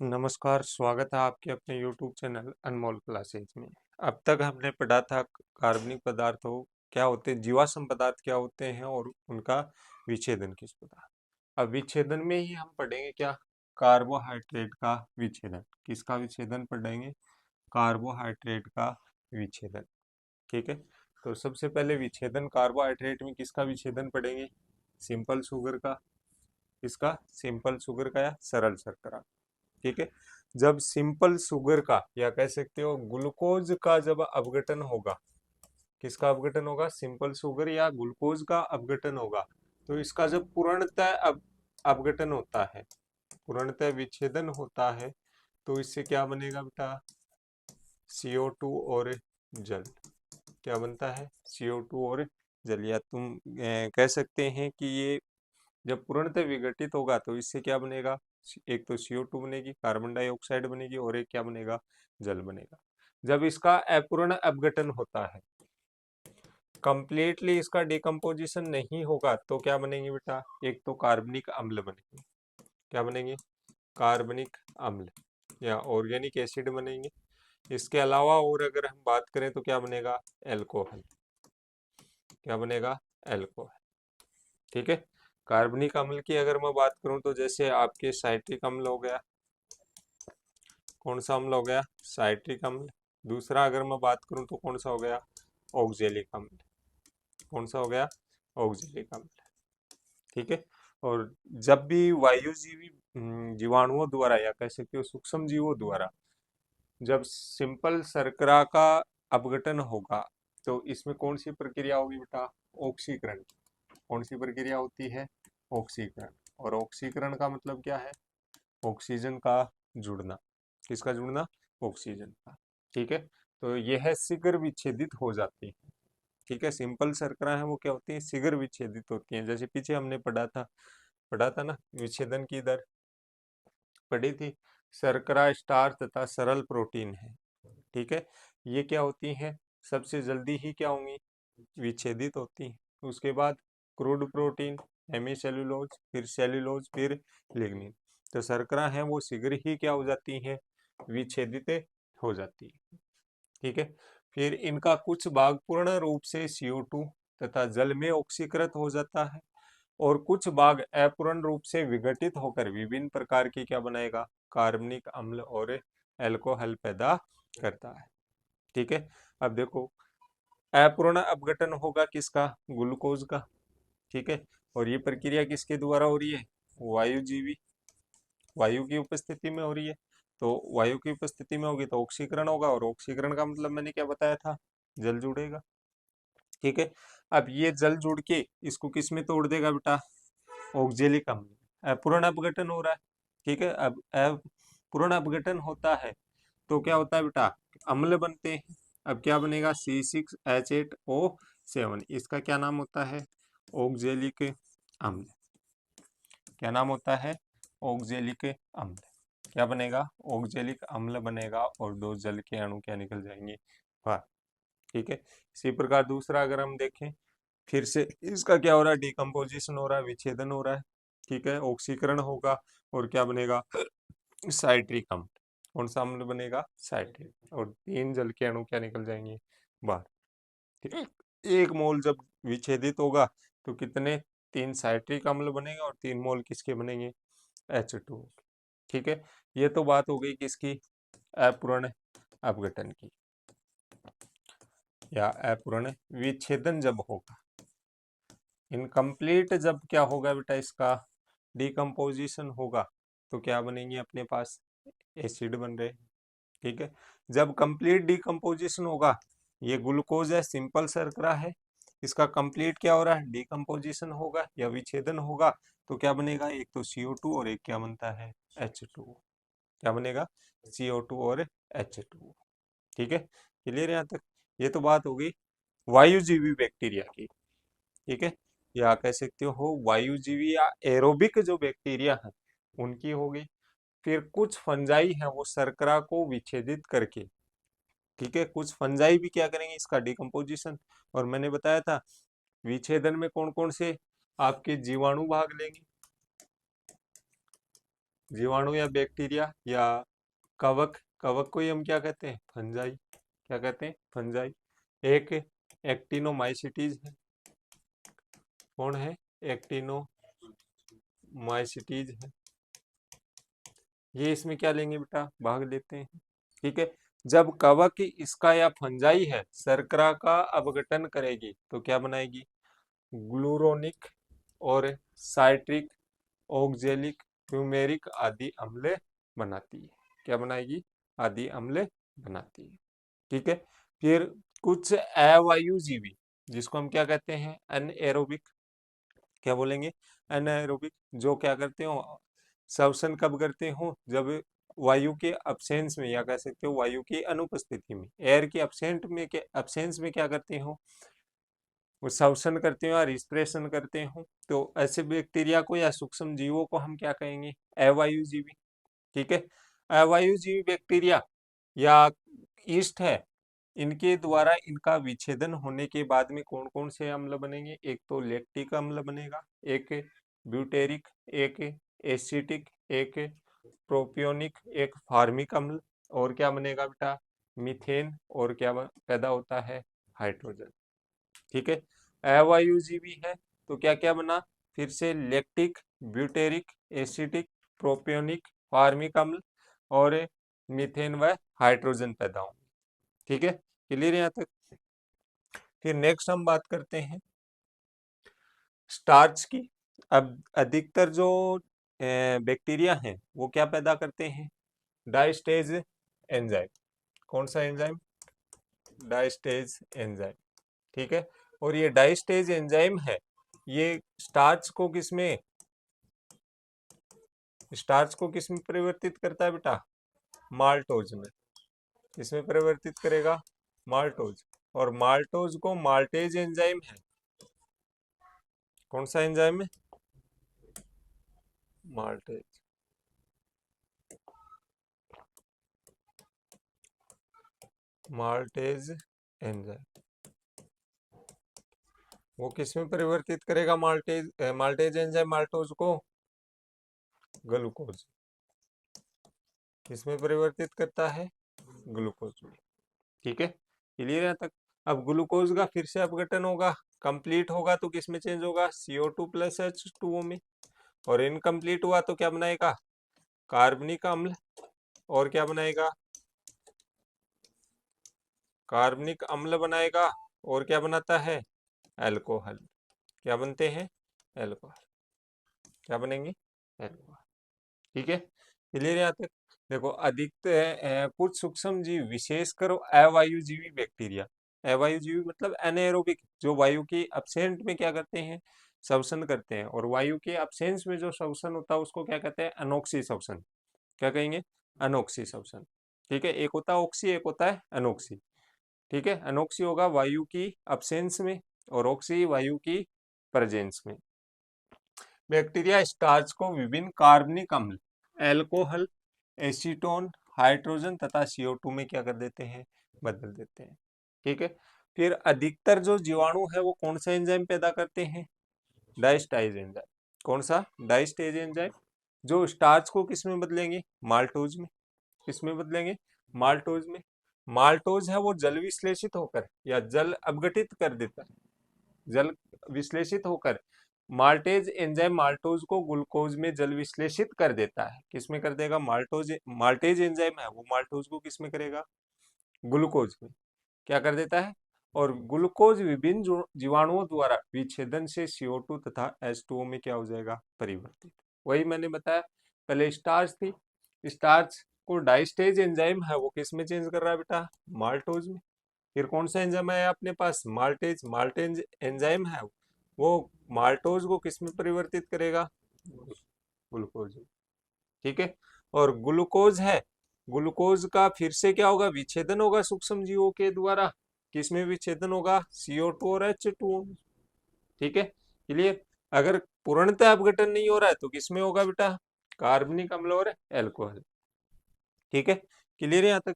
नमस्कार, स्वागत है आपके अपने YouTube चैनल अनमोल क्लासेज में। अब तक हमने पढ़ा था कार्बनिक पदार्थों क्या होते हैं, जीवाश्म पदार्थ क्या होते हैं और उनका विच्छेदन किस प्रकार। अब विच्छेदन में ही हम पढ़ेंगे क्या, कार्बोहाइड्रेट का विच्छेदन। किसका विच्छेदन पढ़ेंगे? कार्बोहाइड्रेट का विच्छेदन। ठीक है, तो सबसे पहले विच्छेदन कार्बोहाइड्रेट में किसका विच्छेदन पढ़ेंगे? सिंपल शुगर का। किसका? सिंपल शुगर का या सरल शर्करा। ठीक है, जब सिंपल शुगर का या कह सकते हो ग्लूकोज का जब अपघटन होगा, किसका अपघटन होगा? सिंपल शुगर या ग्लूकोज का अपघटन होगा, तो इसका जब पूर्णतः अपघटन होता है, पूर्णतः विच्छेदन होता है, तो इससे क्या बनेगा बेटा? CO2 और जल। क्या बनता है? CO2 और जल। या तुम कह सकते हैं कि ये जब पूर्णतः विघटित होगा तो इससे क्या बनेगा? एक तो CO2 बनेगी, कार्बन डाइऑक्साइड बनेगी, और एक क्या बनेगा? जल बनेगा। जब इसका अपूर्ण अपघटन होता है, कंप्लीटली इसका डिकम्पोजिशन नहीं होगा, तो क्या बनेंगे बेटा? एक तो कार्बनिक अम्ल बनेंगे। क्या बनेंगे? कार्बनिक अम्ल या ऑर्गेनिक एसिड बनेंगे। इसके अलावा और अगर हम बात करें तो क्या बनेगा? एल्कोहल। क्या बनेगा? एल्कोहल। ठीक है, कार्बनिक अम्ल की अगर मैं बात करूं तो जैसे आपके साइट्रिक अम्ल हो गया। कौन सा अम्ल हो गया? साइट्रिक अम्ल। दूसरा अगर मैं बात करूं तो कौन सा हो गया? ऑक्जेलिक अम्ल। कौन सा हो गया? ऑक्जेलिक अम्ल। ठीक है, और जब भी वायुजीवी जीवाणुओं द्वारा या कह सकते हो सूक्ष्म जीवों द्वारा जब सिंपल शर्करा का अपघटन होगा, तो इसमें कौन सी प्रक्रिया होगी बेटा? ऑक्सीकरण। कौन सी प्रक्रिया होती है? ऑक्सीकरण। और ऑक्सीकरण का मतलब क्या है? ऑक्सीजन का जुड़ना। किसका जुड़ना? ऑक्सीजन का। ठीक है, तो यह शीघ्र विच्छेदित हो जाती है। ठीक है, सिंपल शर्करा है वो क्या होती है? शीघ्र विच्छेदित होती है। जैसे पीछे हमने पढ़ा था ना, विच्छेदन की दर पढ़ी थी। शर्करा स्टार्च तथा सरल प्रोटीन है। ठीक है, ये क्या होती है? सबसे जल्दी ही क्या होंगी? विच्छेदित होती है। उसके बाद क्रूड प्रोटीन, हेमी सेल्यूलोज, फिर सेल्यूलोज, फिर लिग्निन। तो शर्करा है वो शीघ्र ही क्या हो जाती है? विच्छेदित हो जाती है। ठीक है, फिर इनका कुछ भाग पूर्ण रूप से CO2 तथा जल में ऑक्सीकृत हो जाता है, और कुछ भाग अपूर्ण रूप से विघटित होकर विभिन्न प्रकार की क्या बनाएगा? कार्बनिक अम्ल और एल्कोहल पैदा करता है। ठीक है, अब देखो, अपूर्ण अपघटन होगा किसका? ग्लूकोज का। ठीक है, और ये प्रक्रिया किसके द्वारा हो रही है? वायुजीवी, वायु की उपस्थिति में हो रही है। तो वायु की उपस्थिति में होगी तो ऑक्सीकरण होगा, और ऑक्सीकरण का मतलब मैंने क्या बताया था? जल जुड़ेगा। ठीक है, अब ये जल जुड़ के इसको किस में तोड़ देगा बेटा? ऑक्जेलिक अम्ल। अपूर्ण अपघटन हो रहा है। ठीक है, अब अपूर्ण अपघटन होता है तो क्या होता है बेटा? अम्ल बनते हैं। अब क्या बनेगा? C6H8O7। इसका क्या नाम होता है? ऑक्जेलिक अम्ल। क्या नाम होता है? ऑक्जेलिक अम्ल। क्या बनेगा? ऑक्जेलिक अम्ल बनेगा, और दो जल के अणु क्या निकल जाएंगे बाहर। ठीक है, इसी प्रकार दूसरा अगर हम देखें, फिर से इसका क्या हो रहा है? डिकम्पोजिशन हो रहा है, विच्छेदन हो रहा है। ठीक है, ऑक्सीकरण होगा, और क्या बनेगा? साइट्रिक अम्ल। कौन सा अम्ल बनेगा? साइट्रिक। और तीन जल के अणु क्या निकल जाएंगे बाहर। ठीक है, एक मोल जब विच्छेदित होगा तो कितने? तीन साइट्रिक अम्ल बनेंगे, और 3 मोल किसके बनेंगे? H2। ठीक है, ये तो बात हो गई किसकी? अपूर्ण अपघटन की, या अपूर्ण विच्छेदन जब होगा। इनकम्प्लीट जब क्या होगा बेटा? इसका डिकम्पोजिशन होगा, तो क्या बनेंगे अपने पास? एसिड बन रहे। ठीक है, जब कंप्लीट डिकम्पोजिशन होगा, ये ग्लूकोज है, सिंपल शर्करा है, इसका कंप्लीट क्या हो रहा है? डिकम्पोजिशन होगा या विच्छेदन होगा, तो क्या बनेगा? एक तो CO2 और एक क्या बनता है? H2। क्या बनेगा? CO2 और H2। ठीक है, क्लियर यहाँ तक? ये तो बात हो गई वायुजीवी बैक्टीरिया की। ठीक है, या कह सकते हो वायुजीवी या एरोबिक जो बैक्टीरिया है उनकी हो गई। फिर कुछ फंजाई है वो शर्करा को विच्छेदित करके, ठीक है, कुछ फंजाई भी क्या करेंगे? इसका डिकम्पोजिशन। और मैंने बताया था विच्छेदन में कौन कौन से आपके जीवाणु भाग लेंगे? जीवाणु या बैक्टीरिया या कवक, कवक को ही हम क्या कहते हैं, फंजाई, क्या कहते हैं, फंजाई। एक एक्टिनोमाइसिटीज है, कौन है, एक्टिनोमाइसिटीज है। ये इसमें क्या लेंगे बेटा, भाग लेते हैं। ठीक है, जब कवक इसका या फंजाई है शर्करा का अपघटन करेगी तो क्या बनाएगी, ग्लूरोनिक और साइट्रिक, ऑक्जेलिक, फ्यूमेरिक आदि अम्ल बनाती है। क्या बनाएगी, आदि अम्ल बनाती है। ठीक है, फिर कुछ अवायुजीवी जिसको हम क्या कहते हैं, अनएरोबिक, क्या बोलेंगे, अनएरोबिक, जो क्या करते हो, श्वसन कब करते हो, जब वायु के अब्सेंस में, या कह सकते हो वायु की अनुपस्थिति में, एयर के अब्सेंस में क्या करते हो, वो श्वसन करते हो या रिस्पिरेशन करते हो। तो ऐसे बैक्टीरिया को या सूक्ष्म जीवों को हम क्या कहेंगे, अवायुजीवी। ठीक है, अवायुजीवी बैक्टीरिया या ईस्ट है, इनके द्वारा इनका विच्छेदन होने के बाद में कौन कौन से अम्ल बनेंगे, एक तो लैक्टिक अम्ल बनेगा, एक ब्यूटेरिक, एक एसिटिक, एक प्रोपियोनिक, एक फार्मिक अम्ल, और क्या बनेगा बेटा, मीथेन, और क्या पैदा होता है, हाइड्रोजन। ठीक है, अवायुजीवी है तो क्या क्या बना, फिर से lactic, butyric, acetic, propionic, formic अम्ल और मीथेन व हाइड्रोजन पैदा होंगे। ठीक है, क्लियर यहाँ तक। फिर नेक्स्ट हम बात करते हैं स्टार्च की। अब अधिकतर जो बैक्टीरिया हैं वो क्या पैदा करते हैं, डाइस्टेज एंजाइम। कौन सा एंजाइम, डाइस्टेज एंजाइम। ठीक है, और ये डाइस्टेज एंजाइम है, ये स्टार्च को किस में परिवर्तित करता है बेटा, माल्टोज में। किसमें परिवर्तित करेगा, माल्टोज। और माल्टोज को माल्टेज एंजाइम है, कौन सा एंजाइम है, माल्टेज, माल्टेज एंजाइम। वो किसमें परिवर्तित करेगा, माल्टेज एंजाइम माल्टोज को ग्लूकोज, किसमें परिवर्तित करता है, ग्लूकोज में। ठीक है, क्लियर है तक। अब ग्लूकोज का फिर से अपघटन होगा, कंप्लीट होगा तो किसमें चेंज होगा, CO2 प्लस H2O में। और इनकम्प्लीट हुआ तो क्या बनाएगा, कार्बनिक अम्ल, और क्या बनाएगा, कार्बनिक अम्ल बनाएगा, और क्या बनाता है, अल्कोहल। क्या बनते हैं, अल्कोहल, क्या बनेंगे, अल्कोहल। ठीक है, क्लियर यहाँ तक। देखो अधिकतर कुछ सूक्ष्म जीव, विशेषकर अवायुजीवी बैक्टीरिया, अवायुजीवी मतलब एनाएरोबिक, जो वायु के अब्सेंट में क्या करते हैं, श्वसन करते हैं, और वायु के अब्सेंस में जो श्वसन होता है उसको क्या कहते हैं, अनोक्सी श्वसन। क्या कहेंगे, अनोक्सी श्वसन। ठीक है, एक होता है ऑक्सी, एक होता है अनोक्सी। ठीक है, अनोक्सी होगा वायु की अब्सेंस में, और ऑक्सी वायु की प्रेजेंस में। बैक्टीरिया स्टार्च को विभिन्न कार्बनिक अम्ल, एल्कोहल, एसीटोन, हाइड्रोजन तथा CO2 में क्या कर देते हैं, बदल देते हैं। ठीक है, फिर अधिकतर जो जीवाणु है वो कौन सा एंजाइम पैदा करते हैं, डाइस्टाइज एंजाइम। कौन सा, डाइस्टेज एंजाइम, जो स्टार्च को किस में बदलेंगे, माल्टोज में। किस में बदलेंगे, माल्टोज में। माल्टोज है वो जल विश्लेषित होकर या जल अपघटित कर देता है, जल विश्लेषित होकर माल्टेज एंजाइम माल्टोज को ग्लूकोज में जल विश्लेषित कर देता है। किसमें कर देगा, माल्टेज एंजाइम है वो माल्टोज को किसमें करेगा, ग्लूकोज में क्या कर देता है। और ग्लूकोज विभिन्न जीवाणुओं द्वारा विच्छेदन से CO2 तथा H2O में क्या हो जाएगा, परिवर्तित। वही मैंने बताया, पहले स्टार्च थी, स्टार्च को डाइस्टेज एंजाइम है वो किस में चेंज कर रहा है बेटा, माल्टोज में। फिर कौन सा एंजाइम है अपने पास, माल्टेज, माल्टेज एंजाइम है वो माल्टोज को किस में परिवर्तित करेगा, ग्लूकोज। ठीक है, और ग्लूकोज है, ग्लूकोज का फिर से क्या होगा, विच्छेदन होगा सूक्ष्म जीवों के द्वारा। किसमें विच्छेदन होगा, CO2 और H2O में। ठीक है, क्लियर। अगर पूर्णतः अपघटन नहीं हो रहा है तो किसमें होगा बेटा, कार्बनिक अम्ल और एल्कोहल। ठीक है, क्लियर यहाँ तक।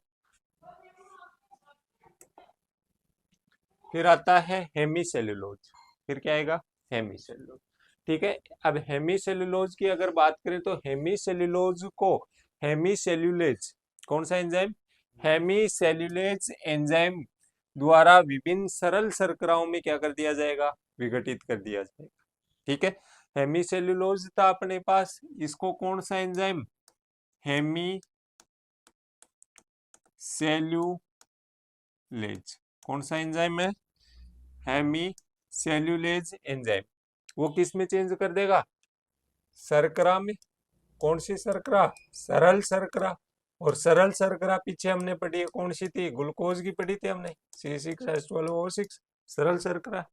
फिर आता है हेमीसेल्यूलोज। फिर क्या आएगा, हेमीसेल्यूलोज। ठीक है। अब हेमीसेल्यूलोज की अगर बात करें तो हेमीसेल्यूलोज को हेमीसेल्यूलेज, कौन सा एंजाइम, हेमीसेल्यूलेज एंजाइम द्वारा विभिन्न सरल शर्कराओं में क्या कर दिया जाएगा, विघटित कर दिया जाएगा। ठीक है, हेमीसेल्यूलोज था अपने पास, इसको कौन सा एंजाइम, हेमीसेल्यूलेज, कौन सा एंजाइम है, हेमीसेल्यूलेज एंजाइम, वो किस में चेंज कर देगा, शर्करा में। कौन सी शर्करा, सरल शर्करा। और सरल शर्करा पीछे हमने पढ़ी है कौन सी थी, ग्लूकोज की पढ़ी थी हमने, C6H12O6 सरल शर्करा।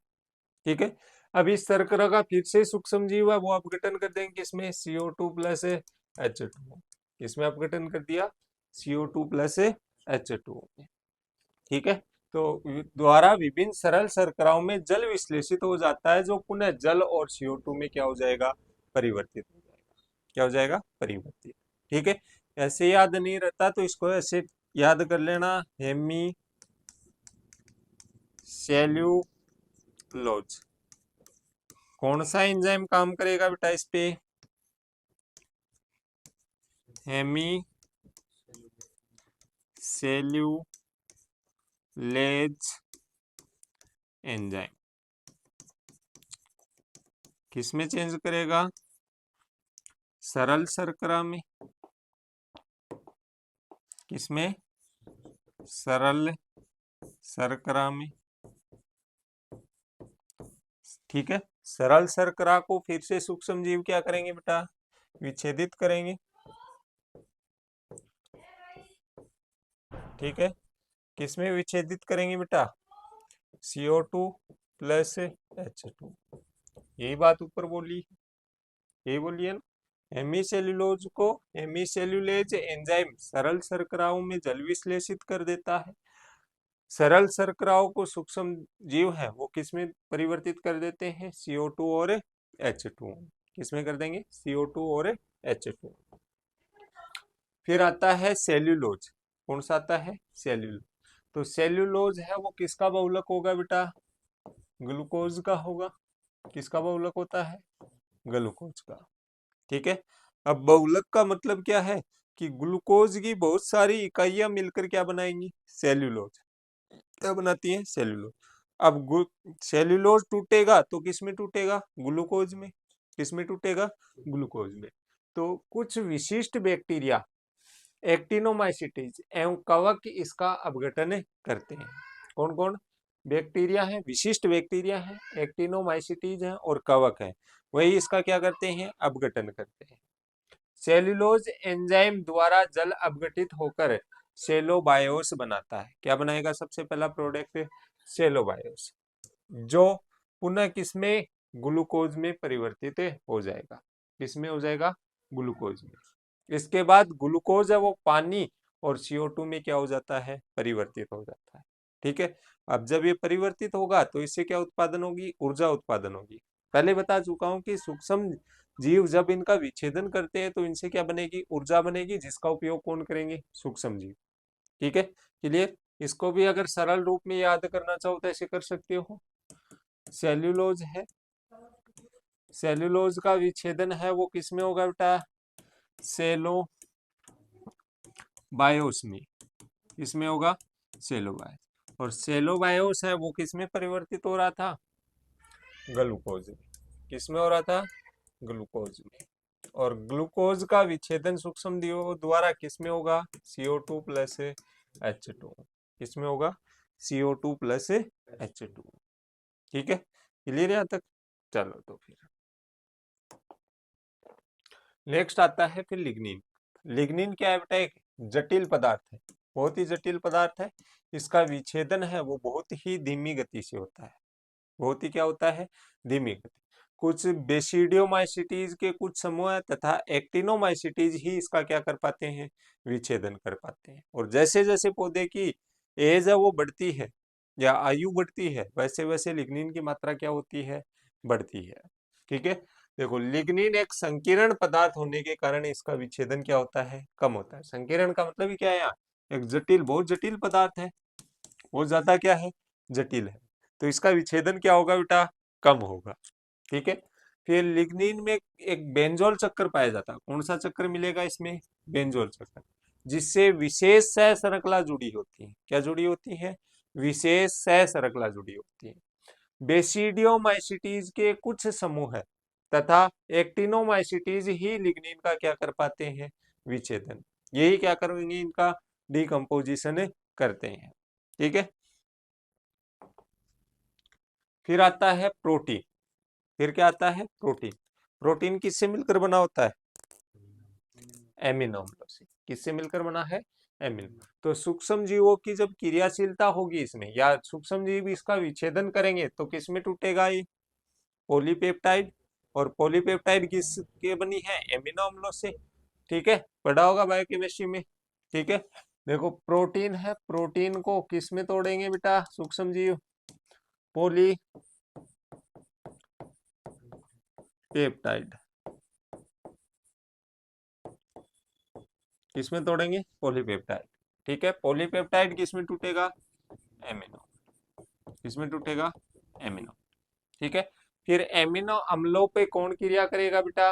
ठीक है, अब इस शर्करा का फिर से सूक्ष्म जीव है वो अपघटन कर देंगे किसमें, CO2 प्लस H2, इसमें अपघटन कर दिया CO2 प्लस H2 में। ठीक है, तो द्वारा विभिन्न सरल शर्कराओं में जल विश्लेषित हो जाता है, जो पुनः जल और CO2 में क्या हो जाएगा, परिवर्तित हो जाएगा, क्या हो जाएगा, परिवर्तित। ठीक है, ऐसे याद नहीं रहता तो इसको ऐसे याद कर लेना, हेमी सेल्यूलोज, कौन सा एंजाइम काम करेगा बेटा इस पे, हेमी सेल्यूलेज एंजाइम किस में चेंज करेगा, सरल शर्करा में, किसमें, सरल शर्करा में। ठीक है, सरल शर्करा को फिर से सूक्ष्म जीव क्या करेंगे बेटा, विच्छेदित करेंगे। ठीक है, किसमें विच्छेदित करेंगे बेटा, CO2 प्लस H2, यही बात ऊपर बोली, यही बोलिए ना। हेमीसेल्यूलोज को हेमीसेल्यूलेज एंजाइम सरल शर्कराओं में जल विश्लेषित कर देता है, सरल शर्कराओं को सूक्ष्म जीव है वो किसमें परिवर्तित कर देते हैं, CO2 और H2, किसमें कर देंगे, CO2 और H2। फिर आता है सेल्यूलोज, कौन सा आता है, सेल्यूलोज। तो सेल्यूलोज है वो किसका बहुलक होगा बेटा, ग्लूकोज का होगा, किसका बहुलक होता है, ग्लूकोज का। ठीक है, अब बहुलक का मतलब क्या है कि ग्लूकोज की बहुत सारी इकाइयां मिलकर क्या बनाएंगी, सेल्यूलोज, क्या बनाती है, सेल्यूलोज। अब सेल्यूलोज टूटेगा तो किस में टूटेगा, ग्लूकोज में, किस में टूटेगा, ग्लूकोज में। तो कुछ विशिष्ट बैक्टीरिया एक्टिनोमाइसिटीज एवं कवक इसका अपघटन करते हैं। कौन कौन बैक्टीरिया है, विशिष्ट बैक्टीरिया है, एक्टिनोमाइसिटीज है और कवक है, वही इसका क्या करते हैं, अपघटन करते हैं। सेल्यूलोज एंजाइम द्वारा जल अपघटित होकर सेलोबायोस बनाता है, क्या बनाएगा सबसे पहला प्रोडक्ट, सेलोबायोस, जो पुनः किसमें, ग्लूकोज में परिवर्तित हो जाएगा, किसमें हो जाएगा, ग्लूकोज में। इसके बाद ग्लूकोज है वो पानी और CO2 में क्या हो जाता है, परिवर्तित हो जाता है। ठीक है, अब जब ये परिवर्तित होगा तो इससे क्या उत्पादन होगी, ऊर्जा उत्पादन होगी। पहले बता चुका हूं कि सूक्ष्म जीव जब इनका विच्छेदन करते हैं तो इनसे क्या बनेगी, ऊर्जा बनेगी, जिसका उपयोग कौन करेंगे, सूक्ष्म जीव। ठीक है, क्लियर। इसको भी अगर सरल रूप में याद करना चाहो तो ऐसे कर सकते हो, सेल्यूलोज है, सेल्यूलोज का विच्छेदन है वो किसमें होगा बेटा, सेलो बायोस में, किसमें होगा, सेलोबायोस। और सेलोबायोस है वो किसमें परिवर्तित हो रहा था, ग्लूकोज में, किसमें हो रहा था, ग्लूकोज में। और ग्लूकोज का विच्छेदन सूक्ष्म जीवों द्वारा किसमें होगा, CO2 प्लस H2, किसमें होगा, CO2 प्लस H2। ठीक है, क्लियर यहाँ तक। चलो तो फिर नेक्स्ट आता है फिर लिग्निन। लिग्निन क्या है बेटा, एक जटिल पदार्थ है, बहुत ही जटिल पदार्थ है। इसका विच्छेदन है वो बहुत ही धीमी गति से होता है, बहुत ही क्या होता है, धीमी गति। कुछ बेसिडियोमाइसिटीज के कुछ समूह है तथा एक्टिनोमाइसिटीज ही इसका क्या कर पाते हैं, विच्छेदन कर पाते हैं। और जैसे जैसे पौधे की एज है वो बढ़ती है या आयु बढ़ती है, वैसे वैसे लिग्निन की मात्रा क्या होती है, बढ़ती है। ठीक है, देखो लिग्निन एक संकीर्ण पदार्थ होने के कारण इसका विच्छेदन क्या होता है, कम होता है। संकीर्ण का मतलब ही क्या है, यहाँ एक जटिल, बहुत जटिल पदार्थ है, बहुत ज्यादा क्या है, जटिल है, तो इसका विच्छेदन क्या होगा बेटा, कम होगा। ठीक है, फिर लिग्निन में एक बेंजोल चक्कर पाया जाता है। कौन सा चक्कर मिलेगा इसमें? बेंजोल चक्कर, जिससे विशेष सह श्रृंखला जुड़ी होती है। क्या जुड़ी होती है? विशेष सह श्रृंखला जुड़ी होती है। बेसिडियोमाइसिटीज के कुछ समूह है तथा एक्टिनोमाइसिटीज ही लिग्निन का क्या कर पाते हैं? विच्छेदन। यही क्या करेंगे? इनका डिकम्पोजिशन करते हैं। ठीक है। फिर आता है प्रोटीन। फिर क्या आता है? प्रोटीन। प्रोटीन किससे मिलकर बना होता है? एमिनो अम्लों से। किससे मिलकर बना है? एमिनो। तो सूक्ष्म जीवों की जब क्रियाशीलता होगी इसमें, या सूक्ष्म जीव इसका विच्छेदन करेंगे, तो किसमें टूटेगा? ये पॉलीपेप्टाइड। और पॉलीपेप्टाइड किसके बनी है? एमिनो अम्लों से। ठीक है, पढ़ा होगा बायोकेमिस्ट्री में। ठीक है, देखो प्रोटीन है, प्रोटीन को किस में तोड़ेंगे बेटा? सूक्ष्म जीव पॉलीपेप्टाइड। किसमें तोड़ेंगे? पॉलीपेप्टाइड। ठीक है, पॉलीपेप्टाइड किसमें टूटेगा? एमिनो। किसमें टूटेगा? एमिनो। ठीक है, फिर एमिनो अम्लों पे कौन क्रिया करेगा बेटा?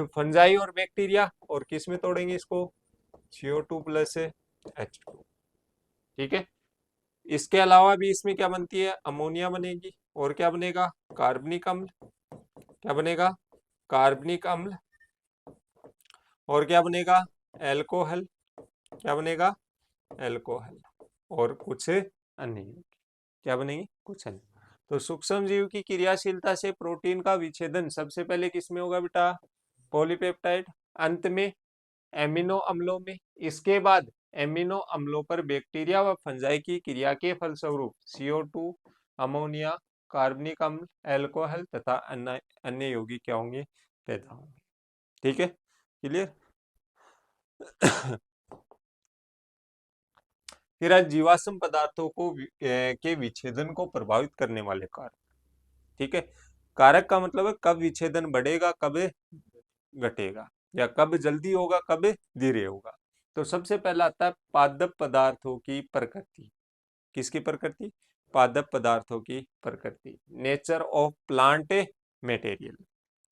फंजाई और बैक्टीरिया। और किस में तोड़ेंगे इसको? CO2 plus H2। ठीक है, इसके अलावा भी इसमें क्या बनती है? अमोनिया बनेगी। और क्या बनेगा? कार्बनिक अम्ल। क्या बनेगा? कार्बनिक अम्ल। और क्या बनेगा? एल्कोहल। क्या बनेगा? एल्कोहल। और कुछ अन्य। क्या बनेंगे? कुछ अन्य। तो सूक्ष्म जीव की क्रियाशीलता से प्रोटीन का विच्छेदन सबसे पहले किसमें होगा बेटा? पॉलीपेप्टाइड। अंत में एमिनो अम्लों में। इसके बाद एमिनो अम्लों पर बैक्टीरिया व फंजाई की क्रिया के फलस्वरूप CO2, अमोनिया, कार्बनिक अम्ल, एल्कोहल तथा अन्य यौगिक क्या होंगे? पैदा होंगे। ठीक है, क्लियर। फिर आज जीवाश्म पदार्थों को के विच्छेदन को प्रभावित करने वाले कारक। ठीक है, कारक का मतलब है कब विच्छेदन बढ़ेगा, कब घटेगा, या कब जल्दी होगा, कब धीरे होगा। तो सबसे पहला आता है पादप पदार्थों की प्रकृति। किसकी प्रकृति? पादप पदार्थों की प्रकृति। Nature of plant material.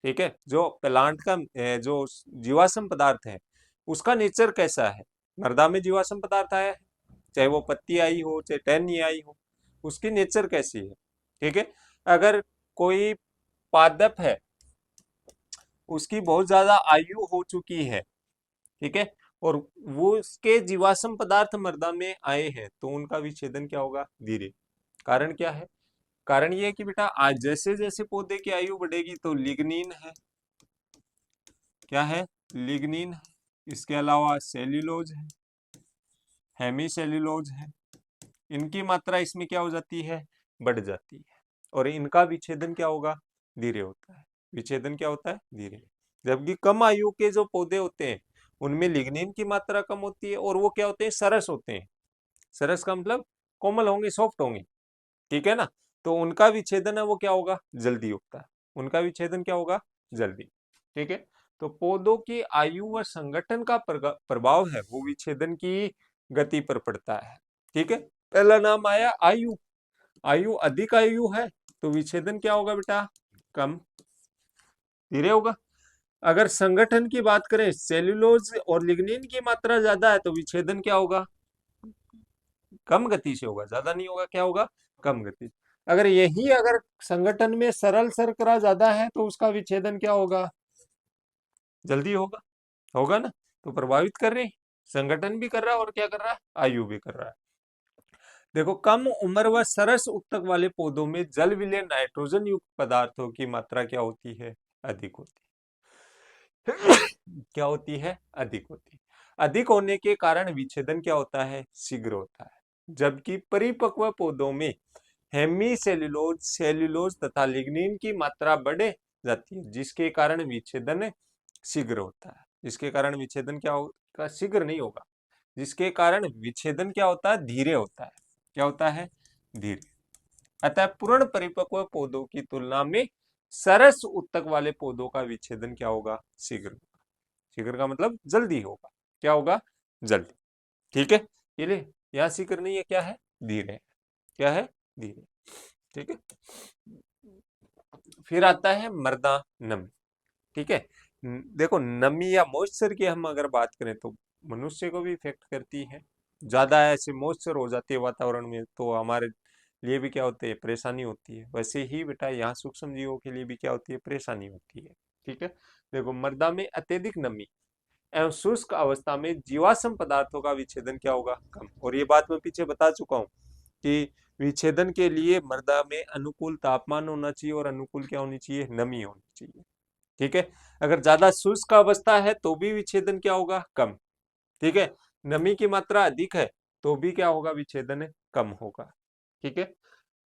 ठीक है, जो प्लांट का जो जीवाश्म पदार्थ है उसका नेचर कैसा है? मृदा में जीवाश्म पदार्थ आया है, चाहे वो पत्ती आई हो, चाहे टहनी आई हो, उसकी नेचर कैसी है? ठीक है, अगर कोई पादप है, उसकी बहुत ज्यादा आयु हो चुकी है, ठीक है, और वो उसके जीवाश्म पदार्थ मृदा में आए हैं, तो उनका विच्छेदन क्या होगा? धीरे। कारण क्या है? कारण ये है कि बेटा आज जैसे जैसे पौधे की आयु बढ़ेगी तो लिग्निन है। क्या है? लिग्निन है। इसके अलावा सेल्यूलोज है, हेमीसेल्यूलोज है। इनकी मात्रा इसमें क्या हो जाती है? बढ़ जाती है। और इनका विच्छेदन क्या होगा? धीरे होता है। विच्छेदन क्या होता है? धीरे। जबकि कम आयु के जो पौधे होते हैं उनमें लिग्निन की मात्रा कम होती है, और वो क्या होते हैं? सरस होते हैं। सरस का मतलब कोमल होंगे, सॉफ्ट होंगे। ठीक है ना, तो उनका विच्छेदन है वो क्या होगा? जल्दी होता है। उनका विच्छेदन क्या होगा? जल्दी। ठीक है, तो पौधों की आयु व संगठन का प्रभाव है वो विच्छेदन की गति पर पड़ता है। ठीक है, पहला नाम आया आयु। आयु अधिक आयु है तो विच्छेदन क्या होगा बेटा? कम, धीरे होगा। अगर संगठन की बात करें, सेल्यूलोज और लिग्निन की मात्रा ज्यादा है तो विच्छेदन क्या होगा? कम गति से होगा, ज्यादा नहीं होगा। क्या होगा? कम गति। अगर संगठन में सरल शर्करा ज्यादा है तो उसका विच्छेदन क्या होगा? जल्दी होगा। होगा ना, तो प्रभावित कर रहे हैं, संगठन भी कर रहा है और क्या कर रहा है? आयु भी कर रहा है। देखो, कम उम्र व सरस उत्तक वाले पौधों में जल विलयन नाइट्रोजन युक्त पदार्थों की मात्रा क्या होती है? अधिक होती है। क्या होती है? अधिक होती है। अधिक होने के कारण विच्छेदन क्या होता है? शीघ्र होता है। जबकि परिपक्व पौधों में हेमी सेल्यूलोज, सेल्यूलोज तथा लिग्निन की मात्रा बढ़ जाती है, जिसके कारण विच्छेदन शीघ्र होता है। जिसके कारण विच्छेदन क्या होगा? शीघ्र नहीं होगा। जिसके कारण विच्छेदन क्या होता है? धीरे होता है। क्या होता है? धीरे। अतः पूर्ण परिपक्व पौधों की तुलना में सरस उत्तक वाले पौधों का विच्छेदन क्या होगा? शीघ्र। शीघ्र का मतलब जल्दी होगा। क्या होगा? जल्दी। ठीक है, ये यहाँ शीघ्र नहीं है, क्या है? धीरे। क्या है? धीरे। ठीक है। फिर आता है मृदा नमी। ठीक है, देखो नमी या मॉइस्चर की हम अगर बात करें तो मनुष्य को भी इफेक्ट करती है। ज्यादा ऐसे मॉइस्चर हो जाती है वातावरण में तो हमारे लिए भी क्या होती है, परेशानी होती है। वैसे ही बेटा यहाँ सूक्ष्म जीवों के लिए भी क्या होती है, परेशानी होती है। ठीक है, देखो मृदा में अत्यधिक नमी एवं शुष्क अवस्था में जीवाश्म पदार्थों का विच्छेदन क्या होगा, कम। और ये बात मैं पीछे बता चुका हूँ कि विच्छेदन के लिए मृदा में अनुकूल तापमान होना चाहिए और अनुकूल क्या होनी चाहिए, नमी होनी चाहिए। ठीक है, अगर ज्यादा शुष्क अवस्था है तो भी विच्छेदन क्या होगा, कम। ठीक है, नमी की मात्रा अधिक है तो भी क्या होगा, विच्छेदन कम होगा। ठीक है,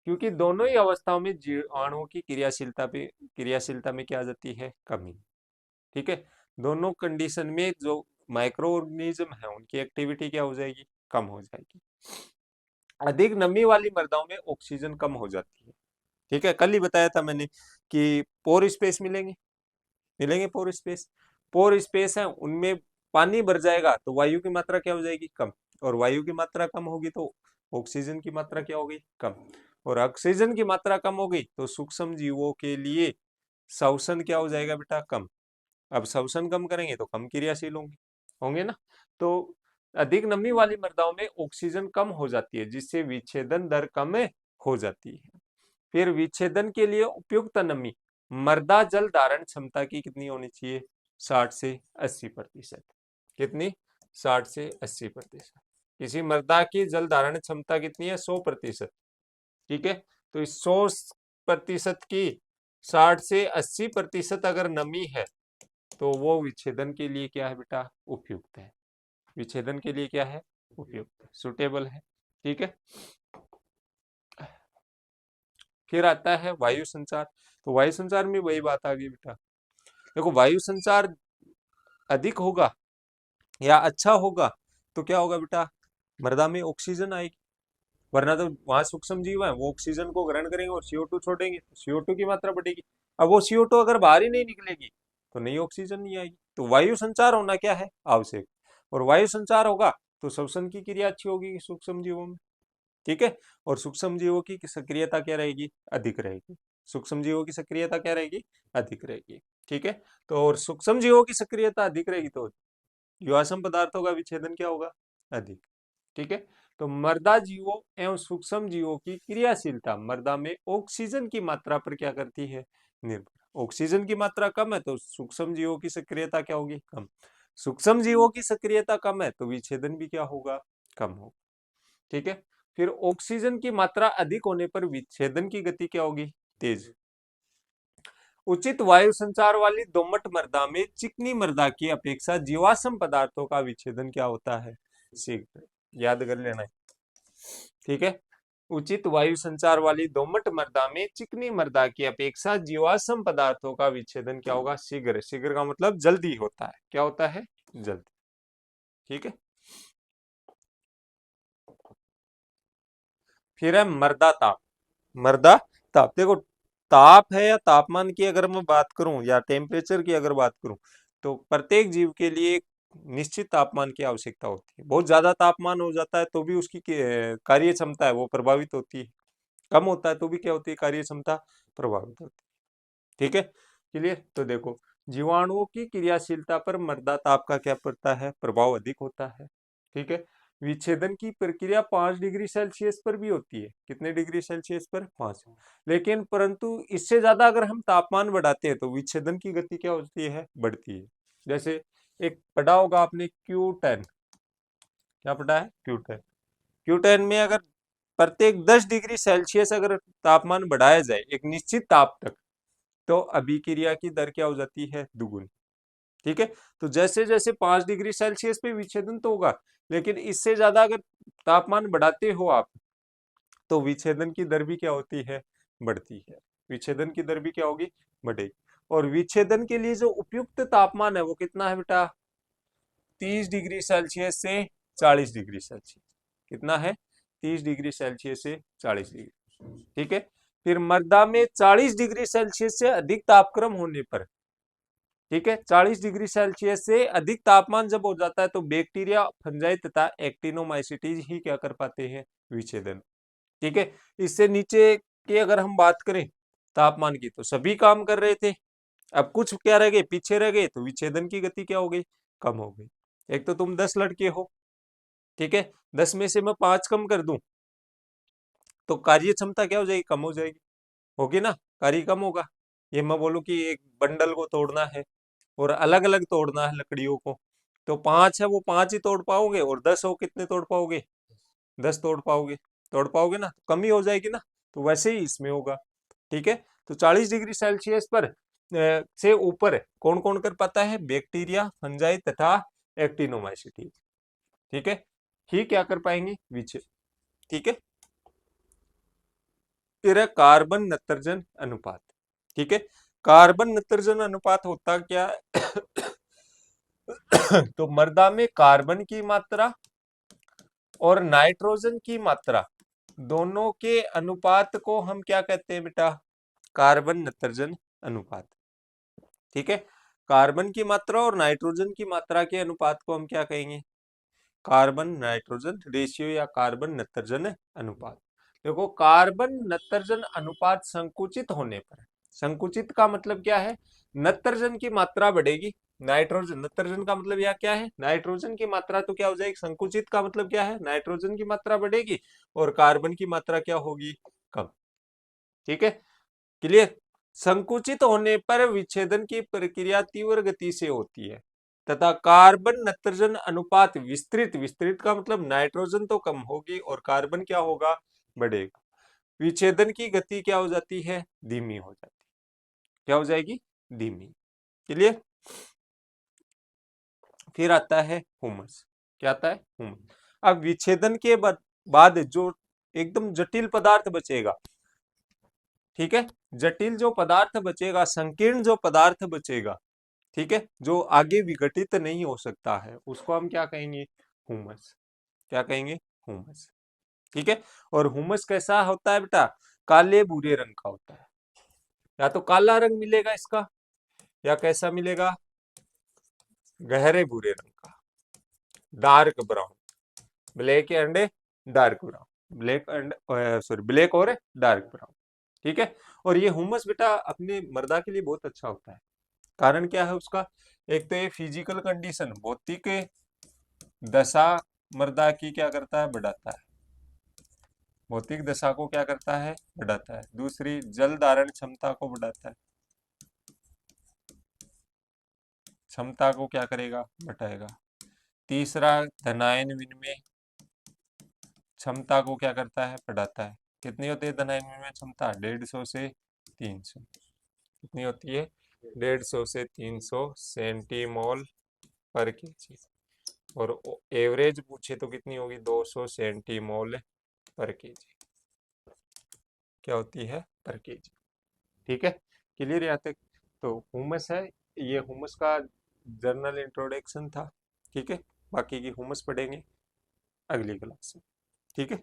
क्योंकि दोनों ही अवस्थाओं में जीवाणुओं की क्रियाशीलता में क्या आ जाती है, कमी। ठीक है, दोनों कंडीशन में जो माइक्रो ऑर्गेनिज्म है उनकी एक्टिविटी क्या हो जाएगी, कम हो जाएगी। अधिक नमी वाली मृदाओं में ऑक्सीजन कम हो जाती है। ठीक है, कल ही बताया था मैंने कि पोर स्पेस मिलेंगे पोर स्पेस है उनमें पानी भर जाएगा तो वायु की मात्रा क्या हो जाएगी, कम। और वायु की मात्रा कम होगी तो ऑक्सीजन की मात्रा क्या होगी, कम। और ऑक्सीजन की मात्रा कम होगी तो सूक्ष्म जीवों के लिए श्वसन क्या हो जाएगा बेटा, कम। अब श्वसन कम करेंगे तो कम क्रियाशील होंगे होंगे ना। तो अधिक नमी वाली मृदाओं में ऑक्सीजन कम हो जाती है जिससे विच्छेदन दर कम हो जाती है। फिर विच्छेदन के लिए उपयुक्त नमी मृदा जल धारण क्षमता की कितनी होनी चाहिए, 60 से 80%। कितनी, 60 से 80%। किसी मृदा की जल धारण क्षमता कितनी है, 100%। ठीक है, तो इस 100% की 60 से 80% अगर नमी है तो वो विच्छेदन के लिए क्या है बेटा, उपयुक्त है। विच्छेदन के लिए क्या है, उपयुक्त है, सुटेबल है। ठीक है, फिर आता है वायु संचार। तो वायु संचार में वही बात आ गई बेटा, देखो वायु संचार अधिक होगा या अच्छा होगा तो क्या होगा बेटा, मृदा में ऑक्सीजन आएगी। वरना तो वहां सूक्ष्म जीव है वो ऑक्सीजन को ग्रहण करेंगे और CO2 छोड़ेंगे तो CO2 की मात्रा बढ़ेगी। अब वो CO2 अगर बाहर ही नहीं निकलेगी तो नई ऑक्सीजन नहीं आएगी। तो वायु संचार होना क्या है, आवश्यक। और वायु संचार होगा तो श्वसन की क्रिया अच्छी होगी सूक्ष्म जीवों में। ठीक है, और सूक्ष्म जीवों की सक्रियता क्या रहेगी, अधिक रहेगी। सूक्ष्म जीवों की सक्रियता क्या रहेगी, अधिक रहेगी। ठीक है, तो और सूक्ष्म जीवों की सक्रियता अधिक रहेगी तो जीवाश्म पदार्थों का विच्छेदन क्या होगा, अधिक। ठीक है, तो मृदा जीवों एवं सूक्ष्म जीवों की क्रियाशीलता मृदा में ऑक्सीजन की मात्रा पर क्या करती है, निर्भर। ऑक्सीजन की मात्रा कम है तो सूक्ष्म जीवों की सक्रियता क्या होगी, कम। सूक्ष्म जीवों की सक्रियता कम है तो विच्छेदन भी क्या होगा, कम होगा। ठीक है, फिर ऑक्सीजन की मात्रा अधिक होने पर विच्छेदन की गति क्या होगी, तेज। उचित वायु संचार वाली दोमट मृदा में चिकनी मृदा की अपेक्षा जीवाश्म पदार्थों का विच्छेदन क्या होता है, शीघ्र। याद कर लेना है। ठीक है, उचित वायु संचार वाली दोमट मृदा में चिकनी मृदा की अपेक्षा जीवाश्म पदार्थों का विच्छेदन क्या होगा, शीघ्र। शीघ्र का मतलब जल्दी होता है, क्या होता है, जल्दी। ठीक है, फिर है मृदा ताप। मृदा ताप, देखो ताप है या तापमान की अगर मैं बात करूं या टेम्परेचर की अगर बात करूं तो प्रत्येक जीव के लिए एक निश्चित तापमान की आवश्यकता होती है। बहुत ज्यादा तापमान हो जाता है तो भी उसकी कार्य क्षमता है वो प्रभावित होती है। कम होता है तो भी क्या होती है, कार्य क्षमता प्रभावित होती है। ठीक है, क्लियर। तो देखो जीवाणुओं की क्रियाशीलता पर मृदा ताप का क्या पड़ता है, प्रभाव अधिक होता है। ठीक है, विच्छेदन की प्रक्रिया 5 डिग्री सेल्सियस पर भी होती है। कितने डिग्री सेल्सियस पर, 5। लेकिन परंतु इससे ज्यादा अगर हम तापमान बढ़ाते हैं तो विच्छेदन की गति क्या होती है, बढ़ती है। जैसे एक पढ़ा होगा आपने Q10, क्या पढ़ा है, Q10। Q10 में अगर प्रत्येक 10 डिग्री सेल्सियस अगर तापमान बढ़ाया जाए एक निश्चित ताप तक तो अभिक्रिया की दर क्या हो जाती है, दुगुनी। ठीक है, तो जैसे जैसे 5 डिग्री सेल्सियस पे विच्छेदन तो होगा लेकिन इससे ज्यादा अगर तापमान बढ़ाते हो आप तो विच्छेदन की दर भी क्या होती है, बढ़ती है। विच्छेदन की दर भी क्या होगी, बढ़ेगी। और विच्छेदन के लिए जो उपयुक्त तापमान है वो कितना है बेटा, 30 डिग्री सेल्सियस से 40 डिग्री सेल्सियस। कितना है, 30 डिग्री सेल्सियस से 40 डिग्री। ठीक है, फिर मृदा में 40 डिग्री सेल्सियस से अधिक तापक्रम होने पर, ठीक है, 40 डिग्री सेल्सियस से अधिक तापमान जब हो जाता है तो बैक्टीरिया, फंजाई तथा एक्टिनोमाइसीटीज ही क्या कर पाते हैं, विच्छेदन। ठीक है, इससे नीचे की अगर हम बात करें तापमान की, तो सभी काम कर रहे थे। अब कुछ क्या रह गए, पीछे रह गए, तो विच्छेदन की गति क्या हो गई, कम हो गई। एक तो तुम 10 लड़के हो, ठीक है, 10 में से मैं 5 कम कर दूं तो कार्य क्षमता क्या हो जाएगी, कम हो जाएगी, होगी ना, कार्य कम होगा। ये मैं बोलूं कि एक बंडल को तोड़ना है और अलग अलग तोड़ना है लकड़ियों को, तो 5 है वो 5 ही तोड़ पाओगे, और 10 हो कितने तोड़ पाओगे, 10 तोड़ पाओगे ना, कमी हो जाएगी ना। तो वैसे ही इसमें होगा, ठीक है। तो 40 डिग्री सेल्सियस पर से ऊपर कौन कौन कर पाता है, बैक्टीरिया, फंजाई तथा एक्टिनोमाइसीटी, ठीक है, ही क्या कर पाएंगे, विचय, ठीक है। फिर है कार्बन नत्रजन अनुपात, ठीक है। कार्बन नत्रजन अनुपात होता क्या है तो मृदा में कार्बन की मात्रा और नाइट्रोजन की मात्रा दोनों के अनुपात को हम क्या कहते हैं बेटा, कार्बन नत्रजन अनुपात, ठीक है। कार्बन की मात्रा और नाइट्रोजन की मात्रा के अनुपात को हम क्या कहेंगे, कार्बन नाइट्रोजन रेशियो या कार्बन नत्रजन अनुपात। देखो कार्बन नत्रजन अनुपात संकुचित होने पर, संकुचित का मतलब क्या है, नत्रजन की मात्रा बढ़ेगी, नाइट्रोजन, नत्रजन का मतलब यह क्या है, नाइट्रोजन की मात्रा, तो क्या हो जाएगी, संकुचित का मतलब क्या है, नाइट्रोजन की मात्रा बढ़ेगी और कार्बन की मात्रा क्या होगी, कम, ठीक है, क्लियर। संकुचित होने पर विच्छेदन की प्रक्रिया तीव्र गति से होती है तथा कार्बन नत्रजन अनुपात विस्तृत, विस्तृत का मतलब नाइट्रोजन तो कम होगी और कार्बन क्या होगा, बढ़ेगा। विच्छेदन की गति क्या हो जाती है, धीमी हो जाती है, क्या हो जाएगी, धीमी, क्लियर। फिर आता है हुमस, क्या आता है, हुमस। अब विच्छेदन के बाद जो एकदम जटिल पदार्थ बचेगा, ठीक है, जटिल जो पदार्थ बचेगा, संकीर्ण जो पदार्थ बचेगा, ठीक है, जो आगे विघटित नहीं हो सकता है, उसको हम क्या कहेंगे, हुमस, क्या कहेंगे, हुमस, ठीक है। और हुमस कैसा होता है बेटा, काले भूरे रंग का होता है, या तो काला रंग मिलेगा इसका, या कैसा मिलेगा, गहरे भूरे रंग का, dark brown, black and dark brown, black and sorry black और डार्क ब्राउन, ठीक है। और ये हुमस बेटा अपने मृदा के लिए बहुत अच्छा होता है, कारण क्या है उसका, एक तो ये फिजिकल कंडीशन, भौतिक दशा मृदा की क्या करता है, बढ़ाता है, भौतिक दशा को क्या करता है, बढ़ाता है। दूसरी जल धारण क्षमता को बढ़ाता है, क्षमता को क्या करेगा, बढ़ाएगा। तीसरा धनायन विनिमय क्षमता को क्या करता है, बढ़ाता है। कितनी होती है धनायन विनिमय क्षमता, 150 से 300, कितनी होती है, 150 से 300 सेंटीमोल पर केजी, और एवरेज पूछे तो कितनी होगी, 200 सेंटीमोल पर केजी, क्या होती है, पर केजी, ठीक है, क्लियर यहाँ तक। तो हुमस है, ये हुमस का जर्नल इंट्रोडक्शन था, ठीक है, बाकी की हुमस पढ़ेंगे अगली क्लास में, ठीक है।